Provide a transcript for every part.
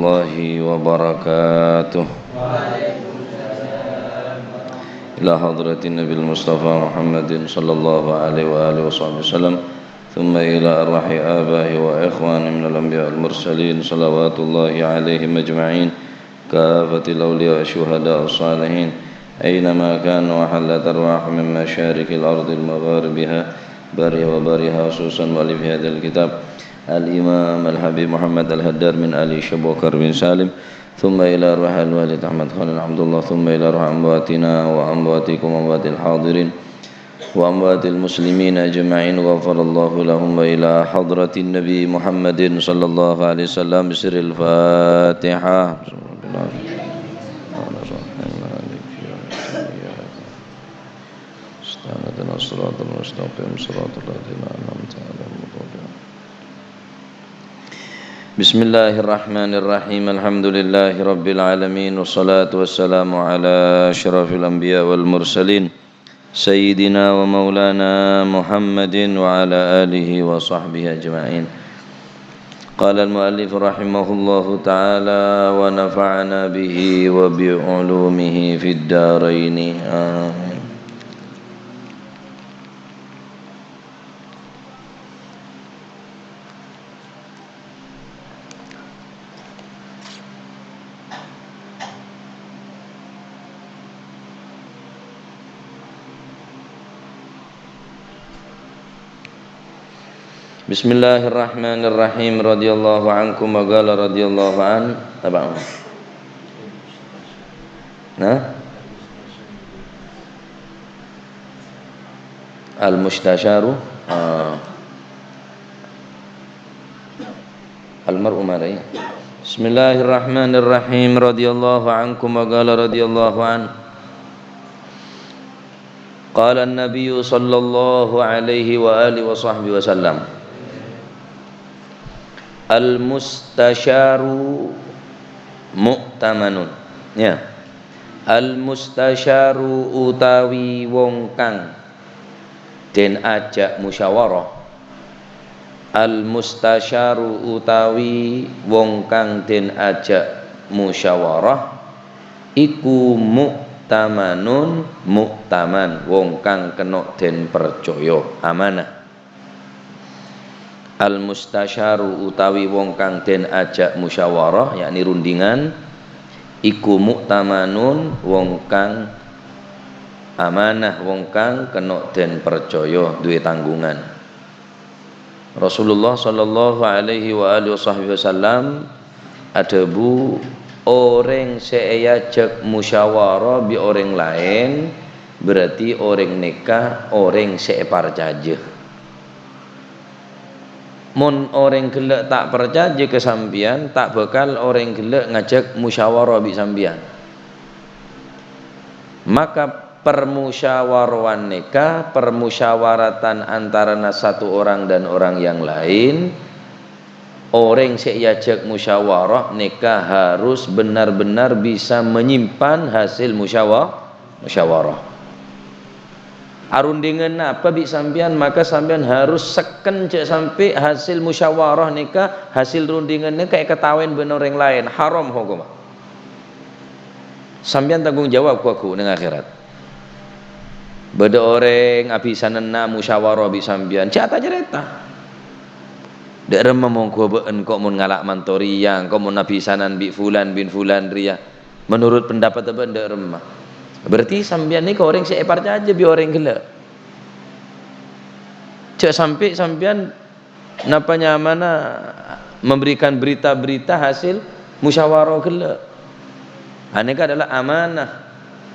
الله وبركاته. إلى حضرة النبي المصطفى محمد صلى الله عليه وآله وصحبه وسلم، ثم إلى أرواح آبائه وإخوانه من الأنبياء المرسلين صلوات الله عليهم أجمعين، كافة الأولياء والشهداء والصالحين أينما كانوا، وحلت أرواح من مشارق الأرض المغاربها برها وبرها، خصوصا مؤلف هذا الكتاب الإمام الحبيب محمد الهدار من آل شيخ بكر بن سالم، ثم إلى أرواح الوالد أحمد خالد عبد الله، ثم إلى أرواح أمواتنا وأمواتكم وأموات الحاضرين وأموات المسلمين أجمعين، غفر الله لهم. وإلى حضرة النبي محمد صلى الله عليه وسلم بسر الفاتحة. صراط المستقيم صراط الذين أنعمت عليهم. بسم الله الرحمن الرحيم. الحمد لله رب العالمين، والصلاة والسلام على أشرف الأنبياء والمرسلين سيدنا ومولانا محمد وعلى آله وصحبه أجمعين. قال المؤلف رحمه الله تعالى: ونفعنا به وبعلومه في الدارين آمين. Bismillahirrahmanirrahim. Radhiyallahu ankum wa qala radhiyallahu an tabang. Al-mustasyaru al-mar'u marai. Bismillahirrahmanirrahim. Radhiyallahu ankum wa qala radhiyallahu an. Qala an-nabiy sallallahu alaihi wa alihi wa sahbihi wasallam: Al-mustasyaru mu'tamanun. Ya. Al-mustasyaru utawi wong kang den ajak musyawarah. Al-mustasyaru utawi wong kang den ajak musyawarah iku mu'tamanun, mu'taman wong kang kena den percaya, amanah. Al-mustasyaru utawi wong kang den ajak musyawarah, yakni rundingan, iku mu'tamanun wong kang amanah, wong kang kena den percaya, duwe tanggungan. Rasulullah sallallahu alaihi wa alihi wasallam adabu orang seajak musyawarah bi orang lain berarti orang nikah, orang separcaje. Mun orang gelek tak percaya ke sambian, tak bakal orang gelek ngajak musyawarah bi sambian. Maka permusyawaratan nikah, permusyawaratan antara satu orang dan orang yang lain, orang seajak musyawarah nikah harus benar-benar bisa menyimpan hasil musyawarah. Arundingan apa bi sampean, maka sampean harus seken cek sampai hasil musyawarah nikah, hasil rundingannya kayak ketahuan bener orang lain, haram hukum. Sampean tanggung jawab ku ning akhirat. Beda orang abisanna musyawarah bi sampean, cata cerita. Dek remah mongko beun kok mun ngalak mantori yang kok mun abisanan bi fulan bin fulan ria. Menurut pendapat apa dek remah. Berarti sampean ni kau orang seepar aja bi orang gelak. Cak sampai sampean napanya mana memberikan berita-berita hasil musyawarah gelak. Aneka adalah amanah.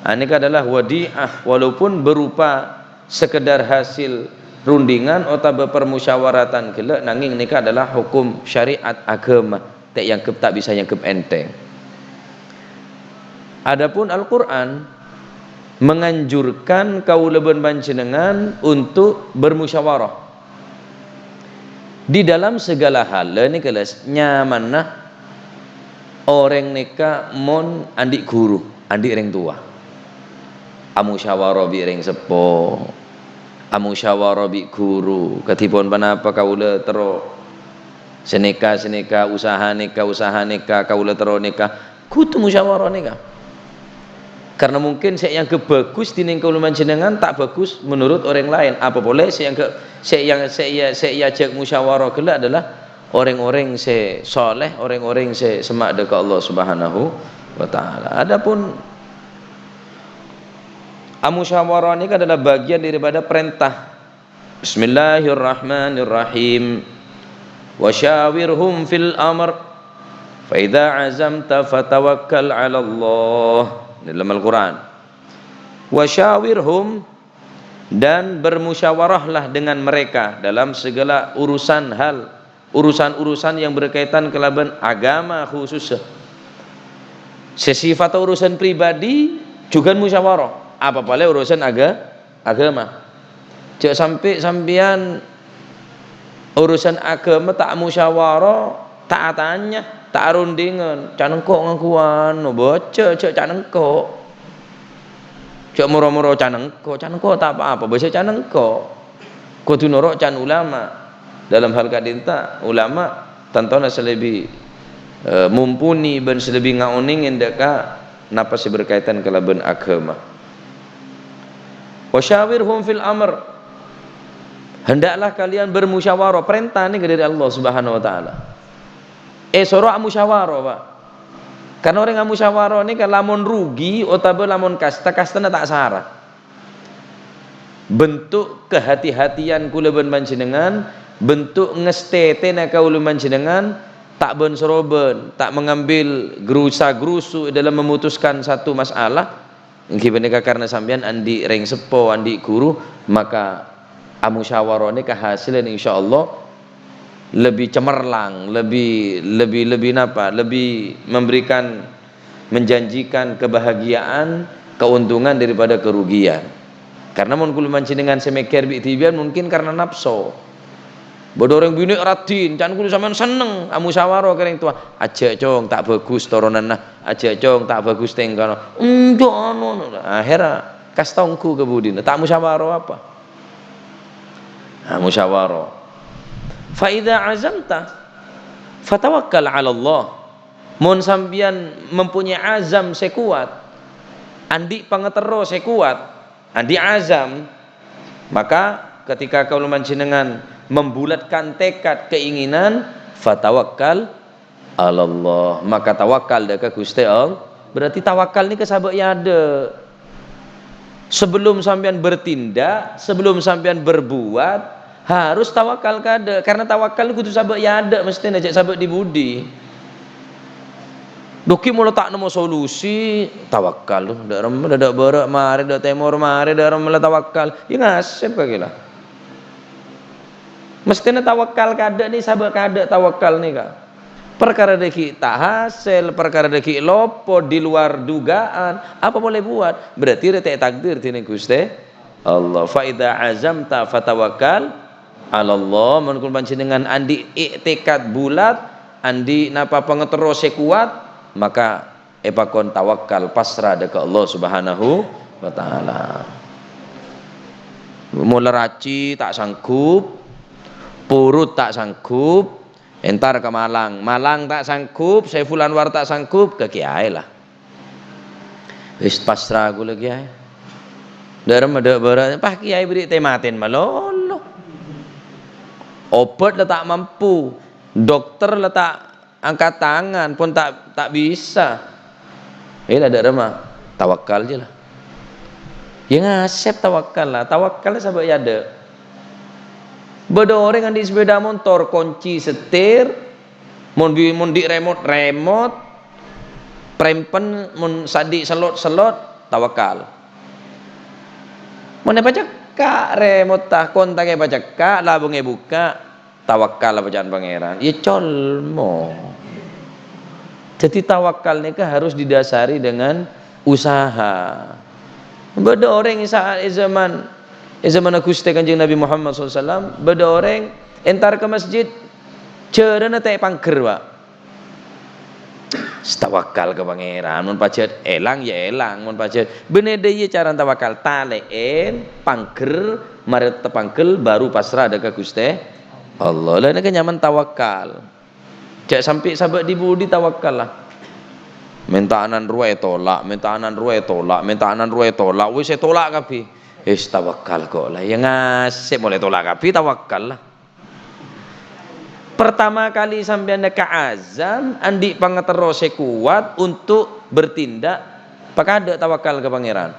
Aneka adalah wadi'ah, walaupun berupa sekedar hasil rundingan atau permusyawaratan gelak, nanging nikah adalah hukum syariat agama yang tak bisa yang enteng. Adapun Al-Qur'an menganjurkan kaula panjenengan untuk bermusyawarah di dalam segala hal. Ini kelas nyamanah orang nikah mon andik guru, andik ring tua. Amusyawarah bi ring sepo, amusyawarah bi guru. Ketipun panapa kaula tero seneka usaha nikah kaula tero nikah kudu musyawarah nikah. Karena mungkin saya yang kebagus di kaula panjenengan tak bagus menurut orang lain. Apa boleh saya ajak musyawarah gelak adalah orang-orang saya soleh, orang-orang saya semak dekat Allah Subhanahu wa taala. Adapun musyawarah ini adalah bagian daripada perintah. Bismillahirrahmanirrahim. Wasyawirhum fil amr fa idza azamta fatawakkal 'ala Allah. Dalam Al-Qur'an. Wasyawirhum, dan bermusyawarahlah dengan mereka dalam segala urusan yang berkaitan kelaban agama khusus. Sesifat urusan pribadi juga musyawarah. Apa boleh urusan agama. Jangan sampai sampean urusan agama tak musyawarah, tak tanya, tak rundingan, canengkok ngakuan, no baca, canengkok, cak muro-muro canengkok tak apa-apa, baca canengkok, kudu norok can ulama. Dalam hal kadinta ulama tantona selebih mumpuni ben selebih ngauning endaka napa sih berkaitan kelaban agama. Wasyawirhum fil amr, hendaklah kalian bermusyawarah. Perintah ini dari Allah Subhanahu wa taala. Sorok musyawarah, Pak. Karena orang musyawarah ini kan lamun rugi utawa lamun kastana tak sarah. Bentuk kehati-hatian kula ben panjenengan, bentuk ngestetena kaula panjenengan tak ben soroben, tak mengambil gerusa-gerusu dalam memutuskan satu masalah. Nggih karena sampean andi reng sepo, andi guru, maka musyawarah ini kehasilan insyaallah lebih cemerlang, lebih memberikan, menjanjikan kebahagiaan, keuntungan daripada kerugian. Karena mun kula panjenengan semeker bi tibian mungkin karena nafsu. Bodo orang bini radin, can kula sampean seneng musyawarah kering tua. Aja cong tak bagus toronanna, aja cong tak bagus tengkono. Anu akhirnya kastongku kebudina. Tak musyawarah apa? Musyawarah. Fa idza azamta fatawakkal 'ala Allah. Mun sampeyan mempunyai azam sekuat, andi pangetero sekuat, andi azam, maka ketika kaula panjenengan membulatkan tekad keinginan, fatawakkal 'ala Allah, maka tawakal dekat Gusti Allah. Berarti tawakal ni kesabak ya ada. Sebelum sampean bertindak, sebelum sampean berbuat, harus tawakal kada. Karena tawakal kudu sabak ya ada, mesti najak sabak di budi. Doki mula tak nemu solusi, tawakal dak rem dak barak mari dak temor mari dak rem tawakal. Ya ngasep kagilah. Mesti tawakal kada ni sabak kada tawakal ni ka. Perkara deki tak hasil, perkara deki lopo di luar dugaan, apa boleh buat? Berarti retek takdir tini Gusti Allah. Fa idza azamta fatawakkal 'ala Allah. Mun kula panjenengan andi iktikad bulat, andi napa pangetero kuat, maka epakon tawakal pasrah dekat Allah Subhanahu wa taala. Mula raci tak sanggup, purut tak sanggup, entar ke Malang tak sanggup, Saiful Anwar tak sanggup, ke kiai lah. Wis pasrah kula kiai. Darem ada barat, pah kiai beri tematin malolo. Obat lah tak mampu, dokter lah tak angkat tangan pun tak bisa. Lah ada remah, tawakal je lah. Ya ngasep tawakal lah, tawakal lah sabak ya ada. Beda orang yang di sepeda motor kunci setir, mun di remote, prempen mun sadi selot tawakal. Mun baca kak remote tah kontaknya baca kak labungnya buka, tawakal bacaan pangeran. Ya colmo. Jadi tawakal ni harus didasari dengan usaha. Beda orang saat zaman Gusti Kanjeng Nabi Muhammad SAW, beda orang entar ke masjid cerana tak pangker Pak. Tawakal ke pangeran, mun pacet elang ya elang, mun pacet bener dia cara tawakal taleen pangker mari tepangkel baru pasrah dekat Gusti Allah. Lah nek nyaman tawakal. Cek sampai sahabat dibudi tawakal lah. Minta anan ruwe tolak, minta anan ruwe tolak, minta anan ruwe tolak, wis tolak kabeh. Tawakal kok lah. Yang ngasih boleh tolak kabeh tawakal lah. Pertama kali sampeyan ka azam andi pangetero kuat untuk bertindak pakade tawakal ke pangeran.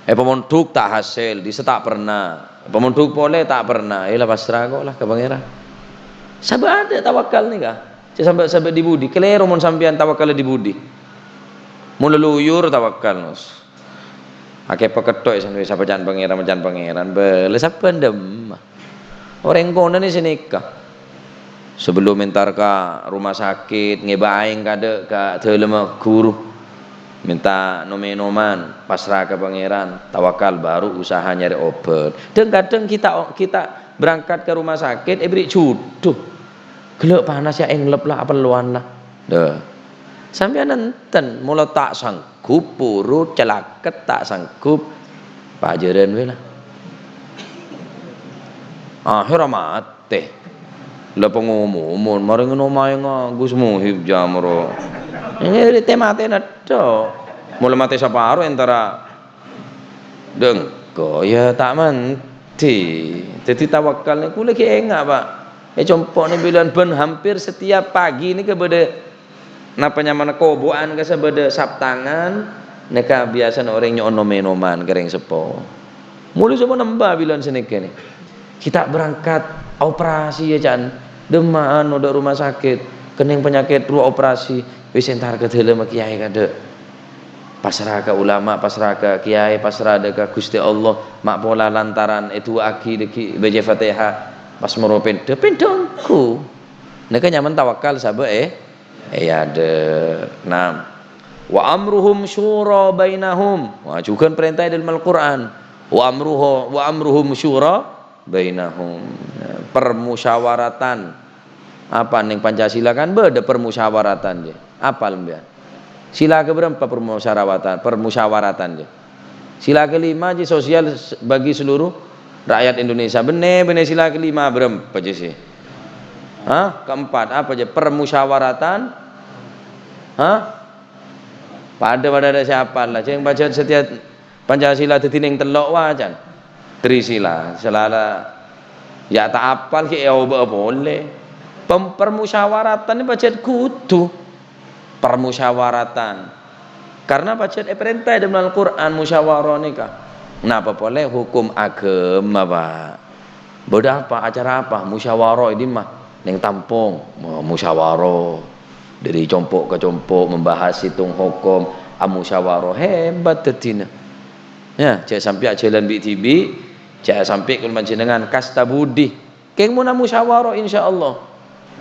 Pemonduk tak hasil, disa tak pernah. Pemonduk boleh tak pernah. Lah pasrah kok lah ke pangeran. Sabar ada tawakal nih kah? Sampai di budi. Kelero mon sampean tawakal di budi. Mun leluyur tawakal nos. Akeh peketok sampai jangan pangeran. Bele sapa ndem. Orang kono ni senika. Sebelum mentar ka rumah sakit ngebaing kade ka telema guru. Minta nomen-noman pasrah ke pangeran, tawakal baru usaha nyari obat. Dan kadang kita berangkat ke rumah sakit beri cuduh gelek panas ya englep lah apeluan lah deh sampeyan nenten mula tak sanggup purut celaket tak sanggup pajaran we lah akhir mate lah pengumuman mari ngono mae Gus Muhib jamro ini temate nedo mula mate saparo antara dengko ya tak menti jadi tawakal ni kula ki enggak Pak compok ni bilan ben hampir setiap pagi ni kepada napanya mana koboan ke sebeda saptangan neka biasa orang nyon nomen-noman kering sepo mulu coba nembah bilan seneke ni kita berangkat operasi ya Chan demaan udah rumah sakit kening penyakit ruang operasi wis entar ke dalam kiai kade pasrah ke ulama pasrah ke kiai pasrah ke Gusti Allah mak pola lantaran itu aki deki baca Fatihah pas meropin dependongku neka nyaman tawakal sabe ada nah wa amruhum syura bainahum wah juga perintah dalam Al-Qur'an wa amruhum syura bainahum permusyawaratan apa ning Pancasila kan beda permusyawaratan je apa lembian sila keberapa permusyawaratan je sila kelima je sosial bagi seluruh rakyat Indonesia bener sila kelima berapa je sih keempat apa je permusyawaratan pada ada siapa lah yang baca setiap Pancasila tetining telok wajan Trisila selala ya tak apal ki boleh permusyawaratan ini baca kudu permusyawaratan karena baca perintah dalam Al-Quran musyawarah nikah kenapa boleh hukum agama Pak bodoh apa acara apa musyawarah ini mah yang tampung musyawarah dari compok ke compok membahas hitung hukum musyawarah hebat tetina ya cek sampai jalan BTB cek sampai ke panjenengan kasta budi keng muna musyawarah insyaallah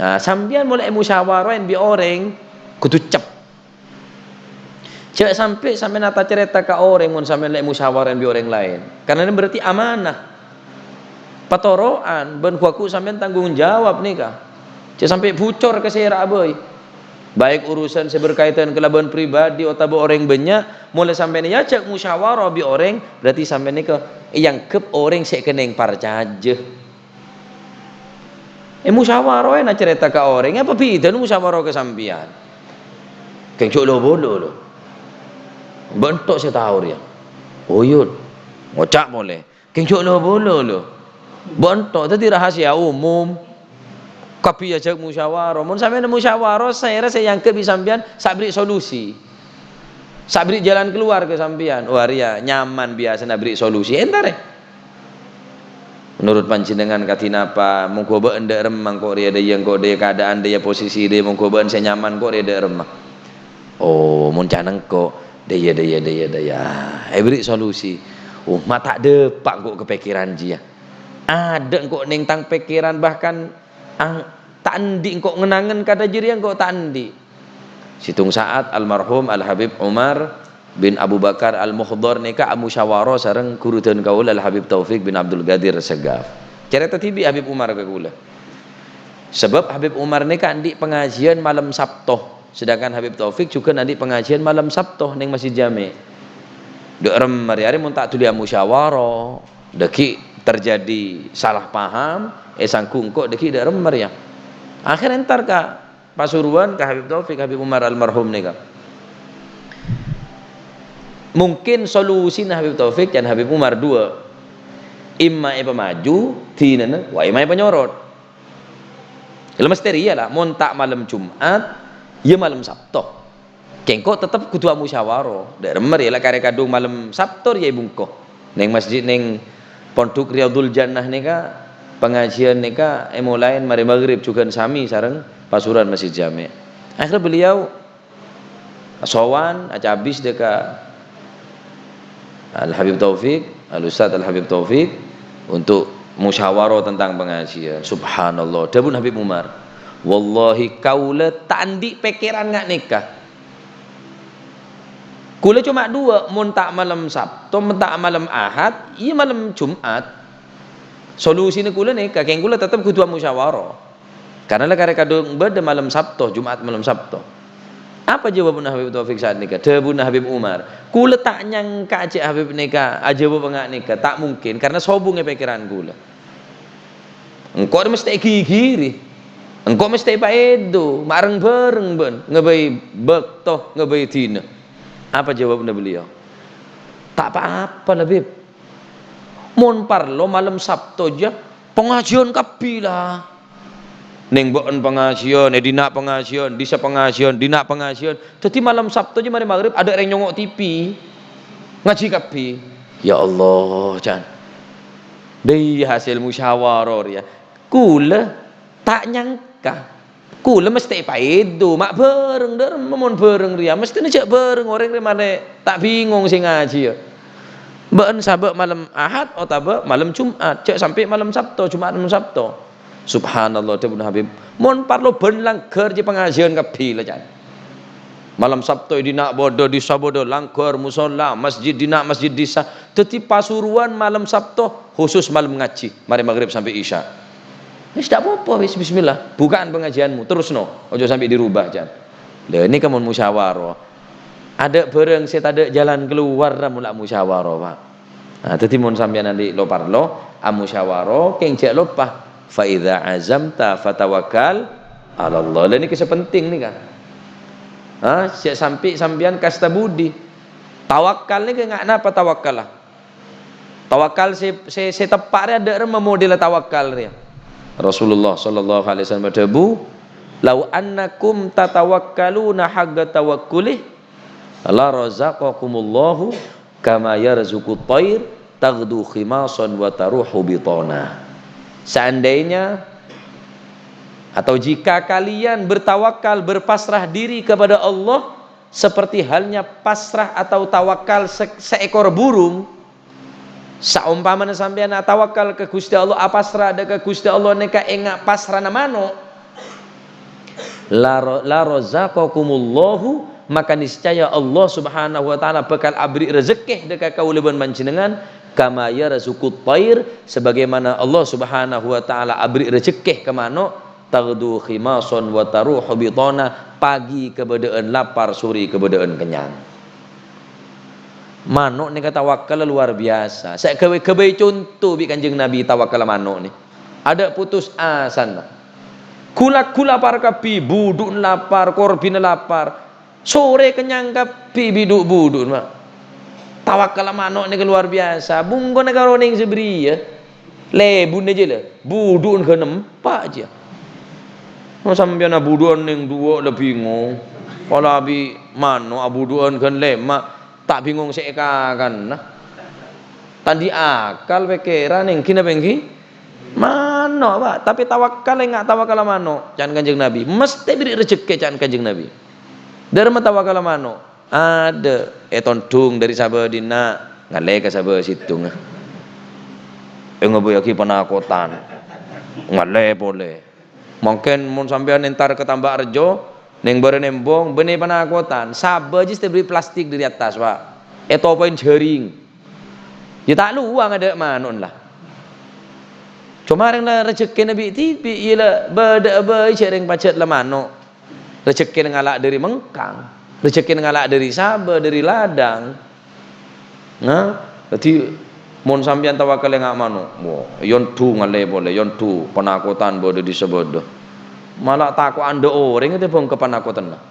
nah sampean mulai musyawarah yang bi orang kudu cep cek sampai nata cerita ke orang mun sampean lek musyawarah yang bi orang lain karena ini berarti amanah patoroan ben kuaku sampean tanggung jawab nih kah cek sampai bocor ke sera boy baik urusan berkaitan kelaban pribadi atau orang banyak mulai sampai ya cek musyawarah bi orang berarti sampai ni ke yang kep orang sek keneng parcaje musyawarah nak cerita ke orang apa beda musyawarah ke sampian keng cok lo bolo lo bentuk saya tahu dia oyun ngocak boleh keng cok lo bolo lo bentuk tadi rahasia umum tapi ya cek musyawarah mun sampean musyawarah saya rasa yang ke bisa sampean sabri solusi sabri jalan keluar ke sampean waria nyaman biasa nak beri solusi entar menurut panjenengan katina apa mongko be endek remang kok dia yang kok dia keadaan dia posisi dia mongko be saya nyaman kok dia remang oh mun caneng kok dia beri solusi mak tak depak kok kepikiran dia ada kok ning tang pikiran bahkan tak andi kok ngenangan kata jiri yang kok tak andi situng saat almarhum Al-Habib Umar bin Abu Bakar Al-Mukhdar nikah musyawarah sareng guru dan kaul Al-Habib Taufik bin Abdul Qadir Segaf cerita tibi Habib Umar ke kula sebab Habib Umar nikah andi pengajian malam Sabtu sedangkan Habib Taufik juga nanti pengajian malam Sabtu ning Masjid Jami dek rem hari-hari mun tak tulia musyawarah deki terjadi salah paham sangkung kok deki dak remer ya Akhir entar ka Pasuruan ka Habib Taufik, Habib Umar almarhum nika. Mungkin solusi na Habib Taufik dan Habib Umar dua. Imma maju tinana wa imma penyorot. Kalau mesti ria lah, mon tak malam Jumat, ya malam Sabtu. Kengko tetap kudu musyawarah. Dak remer ya lah kare kadung malam Sabtu ya bungko. Neng masjid neng Pondok Riyadul Jannah nika pengajian nika mulai mari maghrib juga sami sareng Pasuruan Masjid Jami'. Akhirnya beliau sowan aja habis deka Al Habib Taufik, Al Ustaz Al Habib Taufik untuk musyawarah tentang pengajian. Subhanallah, dapun Habib Umar, wallahi kaula tandi pikiran ngak nikah. Kula cuma dua, mun tak malam Sabtu, mun tak malam Ahad, iya malam Jumat. Solusinya kula nikah, keng kula tetap kudu musyawarah. Karena lah kare kadung beda malam Sabtu, Jumat malam Sabtu. Apa jawaban Habib Taufik saat nikah? Debun Habib Umar. Kula tak nyangka aja Habib nikah, aja bengak nikah, tak mungkin karena sobungnya pikiran kula. Engkau mesti gigiri, engkau mesti paedo, mareng bareng ben, ngebai bektoh, ngebai tina. Apa jawaban beliau? Tak apa-apa lah Bib. Mon parlo malam Sabtu aja pengajian kapilah. Neng boen pengajian, dina pengajian, disa pengajian, dina pengajian. Jadi malam Sabtu aja mari maghrib ada yang nyongok TV ngaji kapi. Ya Allah, Chan. Dari hasil musyawarah ya. Kula tak nyangka. Kula mesti paedo, mak bareng der mon bareng ria. Mesti nejak bareng orang ria mana tak bingung sing ngaji ya. Boen sabak malam Ahad atau malam Jumat, cek sampai malam Sabtu, Jumat malam Sabtu. Subhanallah Ibnu Habib. Mon parlo ben langgar je pengajian kapi lah Chan. Malam Sabtu dina bodo di sabodo langgar musola, masjid dina masjid disa. Teti Pasuruan malam Sabtu khusus malam ngaji, mari maghrib sampai Isya. Wis tak apa-apa wis bismillah. Bukaan pengajianmu terus no. Ojo sampai dirubah Chan. Lah ini kamu musyawarah. Ada bareng saya tak ada jalan keluar mula musyawarah Pak. Nah, teti mon sampeyan nanti lo parlo musyawarah keng cek lopah. Fa idza azamta fatawakkal 'ala Allah. Lah ini kisah penting nih kan. Siap sampai sampean kasta budi. Tawakal ni enggak napa tawakal lah. Tawakal se tepat ada model tawakal dia. Rasulullah sallallahu alaihi wasallam berdebu, "Lau annakum tatawakkaluna haqqa tawakkulih la razaqakumullahu kama yarzuqut thair taghdu khimasan wa taruhu bitana." Seandainya atau jika kalian bertawakal, berpasrah diri kepada Allah seperti halnya pasrah atau tawakal seekor burung, saumpamana sampeyan tawakal ke Gusti Allah, pasrah ada ke Gusti Allah neka engak pasrah namano, la razaqakumullahu, maka niscaya Allah Subhanahu wa taala bakal abri rezeki dekat kauleuban panjenengan kama yarzuqut thair, sebagaimana Allah Subhanahu wa taala abri rezeki ke mano taghdu khimason wa taruhu bitana, pagi kebedaan lapar, sore kebedaan kenyang. Manuk ni kata tawakal luar biasa. Saya kewe contoh bi Kanjeng Nabi tawakal manuk ni. Ada putus asan. Kula lapar kapi, buduk lapar, korbin lapar. Sore kenyang kapi biduk buduk mak. Tawakal manuk ni luar biasa. Bungko negara ning seberi ya. Lebun aja lah. Buduk ke nempak aja. Mau sampeyan abuduan ning dua lebih bingung. Kalau abi manuk abuduan kan lemak tak bingung seka kan. Nah. Tadi akal pikiran ning kina bengki. Mano Pak, tapi tawakal enggak tawakal manuk. Can Kanjeng Nabi mesti beri rezeki can Kanjeng Nabi. Dari tawakal manuk. Ada tondung dari sabadina ngale ke sabah situng. Ngoboyaki penakotan. Ngale boleh. Mungkin mun sampean entar ke Tambak Rejo ning bare nembong benih penakotan. Sabah aja beri plastik dari atas, Pak. Poin jaring. Ya tak luang ada manun lah. Cuma yang lah rezeki Nabi tipi ialah beda-beda cereng pacet lah manuk. Rezeki ngalak dari Mengkang. Rezeki ngalak dari Sabah, dari Ladang. Nah, jadi mon sampeyan tawakal ngak mano. Mo, yon tu ngale boleh, yon tu penakutan bodo di sebodo. malah takut anda orang itu pun kepanakutan lah.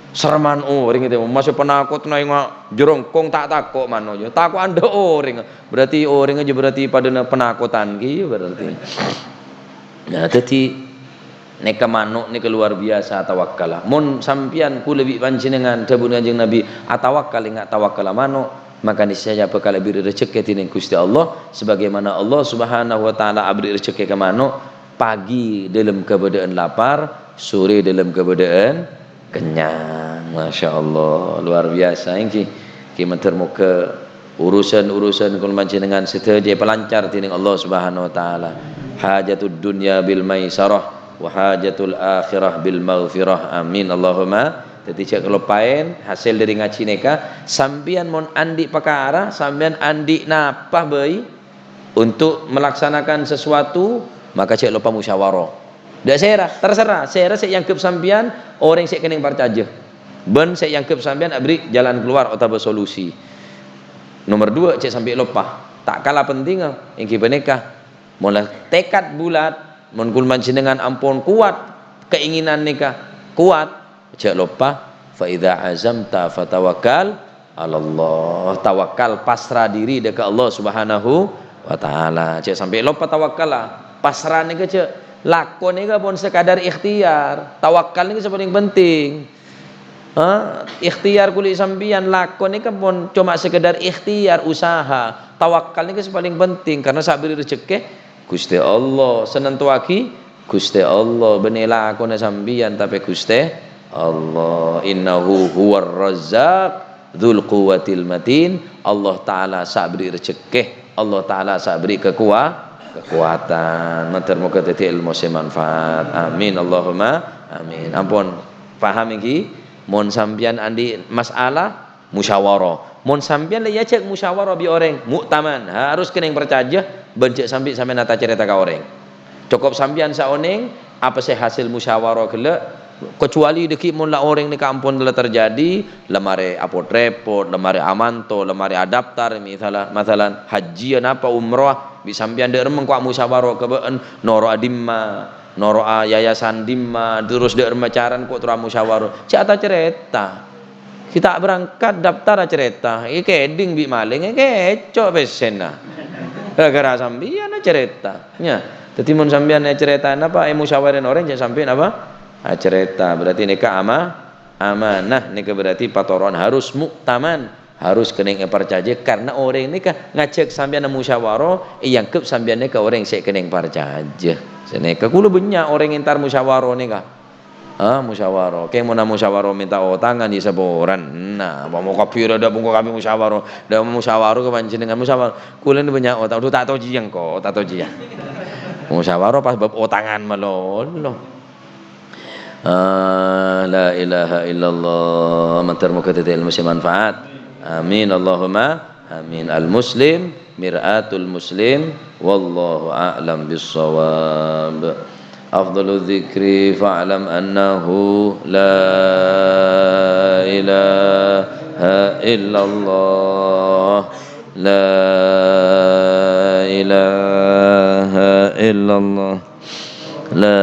Serman orang itu masih penakut na jerongkong tak takut mana aja takut anda orang berarti orang aja berarti pada penakutan gitu berarti. Nah jadi neka manuk neka luar biasa tawakkala mun sampian ku lebih panjenengan dabun kanjeng Nabi atawakkal ingat tawakkala manuk maka niscaya bakal beri rezeki tining Gusti Allah sebagaimana Allah Subhanahu wa taala beri rezeki ke manuk pagi dalam keadaan lapar sore dalam keadaan kenyang. Masya Allah luar biasa ini kita termuka urusan-urusan kul panjenengan sedaja pelancar tining Allah Subhanahu wa taala hajatud dunya bil maisarah wa hajatul akhirah bil maghfirah amin Allahumma. Jadi cek kelupain hasil dari ngaji neka sambian mon andi perkara sambian andi napah bayi untuk melaksanakan sesuatu maka cek lupa musyawarah. Dak terserah saya yang ke sambian orang saya kening percaya ben saya yang ke sambian abri jalan keluar atau bersolusi. Nomor 2 cek sampai lupa tak kalah penting yang kita nikah mulai tekad bulat mun panjenengan ampun kuat keinginan nikah kuat cek lupa fa idza azamta fatawakkal ala Allah tawakal pasrah diri dekat Allah Subhanahu wa taala cek sampai lupa tawakal lah pasrah nika cek lakon ini pun sekadar ikhtiar tawakal ini paling penting ikhtiar kulit sambian lakon ini pun cuma sekedar ikhtiar usaha tawakal ini paling penting karena saat beri rezeki Gusti Allah senantuaki Gusti Allah benih lakon sambian tapi Gusti Allah innahu huwar razzaq dzul quwwatil matin Allah taala saat beri rezeki Allah taala saat beri kekuatan mentermuka titik ilmu semanfaat amin Allahumma amin. Ampun paham iki mun sampeyan andi masalah musyawarah mun sampeyan le ya cek musyawarah bi orang muktaman harus kening percaya bencek sampai nata cerita ka orang cukup sampeyan saoneng apa sih hasil musyawarah gelek kecuali deki mun la orang ni kampung telah terjadi lemari apot repot lemari amanto lemari adaptar misalan hajian apa umrah bisa sampeyan deur mengko musyawarah kebeen noro adimma noro yayasan dimma terus deur macaran kok terus musyawarah cata cerita kita berangkat daftar cerita iki keding bi maling kecok pesena gara-gara sampeyan cerita nya dadi mun sampeyan cerita apa musyawarin orang jangan sampeyan apa cerita berarti nikah amanah nikah berarti patoron harus muktaman harus kening percaya karena orang nikah ngajak sampeyan musyawarah yang kep sampeyan nikah orang sik kening percaya senika kulo banyak orang entar musyawarah nikah musyawarah kayak mau musyawarah minta tangan di saboran nah mau kopi ada bungku kami musyawarah dah musyawarah kepancen dengan musyawarah kulo ni banyak otak tak tahu jiang kok tak tahu jiang musyawarah pas bab otangan malolo la ilaha illallah mentermuka titik ilmu manfaat amin Allahumma amin. Al muslim mir'atul muslim wallahu a'lam bissawab. Afdalu dzikri fa'lam annahu la ilaha illallah la ilaha illallah la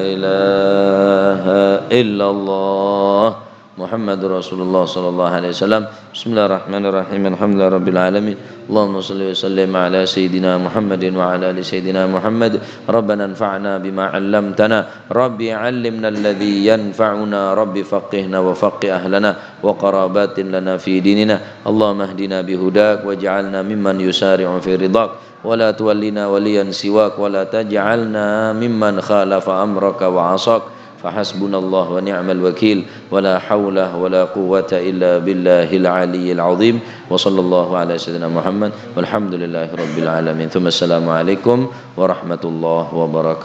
ilaha illallah Muhammadur Rasulullah sallallahu alaihi wasallam. Bismillahirrahmanirrahim. Alhamdulillahirabbil alamin. Allahumma shalli wa sallim ala sayidina Muhammadin wa ala ali sayidina Muhammad. Rabbana anfa'na bima 'allamtana. Rabbi 'allimna alladhi yanfa'una. Rabbi faqihna wa faqih ahlana wa qarabatin lana fi dinina. Allahumma ihdina bihudak waj'alna mimman yusari'u fi ridak. ولا تولنا وليا سواك ولا تجعلنا ممن خالف أمرك وعصاك فحسبنا الله ونعم الوكيل ولا حول ولا قوة إلا بالله العلي العظيم وصلى الله على سيدنا محمد والحمد لله رب العالمين ثم السلام عليكم ورحمة الله وبركاته.